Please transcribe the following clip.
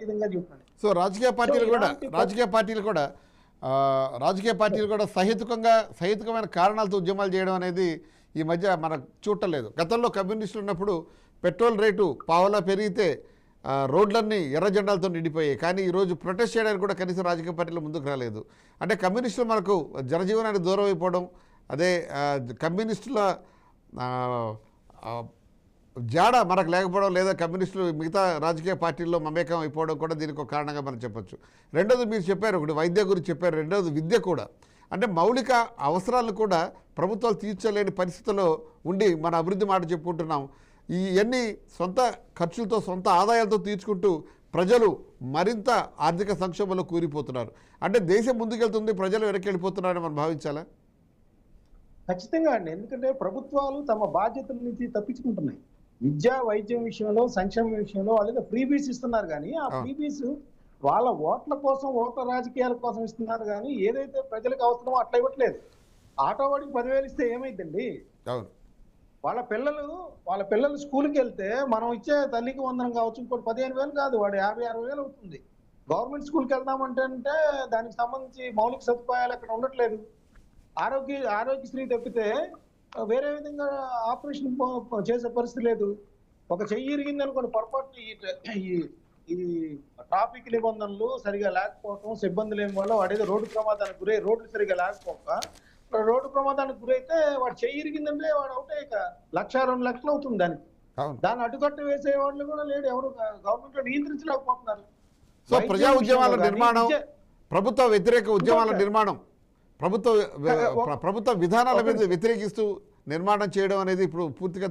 అతీతంగా చెప్తున్నాను. సో రాజకీయ పార్టీలు కూడా సహేతుకమైన కారణాలతో ఉద్యమాలు చేయడం అనేది ఈ మధ్య మనకు చూడలేదు. గతంలో కమ్యూనిస్టులు ఉన్నప్పుడు పెట్రోల్ రేటు పావలా పెరిగితే రోడ్లన్నీ ఎర్ర జెండాలతో నిండిపోయాయి. కానీ ఈరోజు ప్రొటెస్ట్ చేయడానికి కూడా కనీసం రాజకీయ పార్టీలు ముందుకు రాలేదు. అంటే కమ్యూనిస్టులు మనకు జనజీవనానికి దూరం అయిపోవడం, అదే కమ్యూనిస్టుల జాడ మనకు లేకపోవడం, లేదా కమ్యూనిస్టులు మిగతా రాజకీయ పార్టీల్లో మమేకం అయిపోవడం కూడా దీనికి ఒక కారణంగా మనం చెప్పచ్చు. రెండోది మీరు చెప్పారు, ఒకటి వైద్య గురించి చెప్పారు, రెండోది విద్య కూడా. అంటే మౌలిక అవసరాలు కూడా ప్రభుత్వాలు తీర్చలేని పరిస్థితుల్లో ఉండి మన అభివృద్ధి మాట చెప్పుకుంటున్నాం. ఇవన్నీ సొంత ఖర్చులతో సొంత ఆదాయాలతో తీర్చుకుంటూ ప్రజలు మరింత ఆర్థిక సంక్షోభంలో కూలిపోతున్నారు. అంటే దేశం ముందుకెళ్తుంది, ప్రజలు వెనక్కి వెళ్ళిపోతున్నారని మనం భావించాలా? ఖచ్చితంగా అండి. ఎందుకంటే ప్రభుత్వాలు తమ బాధ్యతల నుంచి తప్పించుకుంటున్నాయి. విద్య, వైద్యం విషయంలో, సంక్షేమం విషయంలో వాళ్ళు ఫ్రీబీస్ ఇస్తున్నారు. కానీ ఆ ఫ్రీబీస్ వాళ్ళ ఓట్ల కోసం, ఓట్ల రాజకీయాల కోసం ఇస్తున్నారు. కానీ ఏదైతే ప్రజలకు అవసరమో అట్లా ఇవ్వట్లేదు. ఆటో వాడికి 10,000 ఇస్తే ఏమైందండి? వాళ్ళ పిల్లలు స్కూల్కి వెళ్తే మనం ఇచ్చే తల్లికి వందనం కావచ్చు, ఇంకోటి 15,000 కాదు, వాడు 50,000-60,000 అవుతుంది. గవర్నమెంట్ స్కూల్కి వెళ్దామంటే దానికి సంబంధించి మౌలిక సదుపాయాలు అక్కడ ఉండట్లేదు. ఆరోగ్యశ్రీ తప్పితే వేరే విధంగా ఆపరేషన్ చేసే పరిస్థితి లేదు. ఒక చెయ్యి ఇరిగింది అనుకోండి, పొరపాటు ఈ ట్రాఫిక్ నిబంధనలు సరిగా లేకపోవటం, సిబ్బంది లేని వల్ల వాడేదో రోడ్డు ప్రమాదానికి గురై రోడ్లు సరిగా లేకపోక రోడ్డు ప్రమాదానికి గురైతే వాడు చెయ్యి ఇరిగిందంటే వాడు అవుతే ఇక 1,00,000-2 లక్షలు అవుతుంది. దాన్ని అడ్డుకట్ట వేసే వాళ్ళు కూడా లేడు, ఎవరు గవర్నమెంట్ లో నియంత్రించలేకపోతున్నారు. సో ప్రజా ఉద్యమాల నిర్మాణం, ప్రభుత్వ వ్యతిరేక ఉద్యమాల నిర్మాణం, ప్రభుత్వ విధానాల మీద వ్యతిరేకిస్తూ నిర్మాణం చేయడం అనేది ఇప్పుడు పూర్తిగా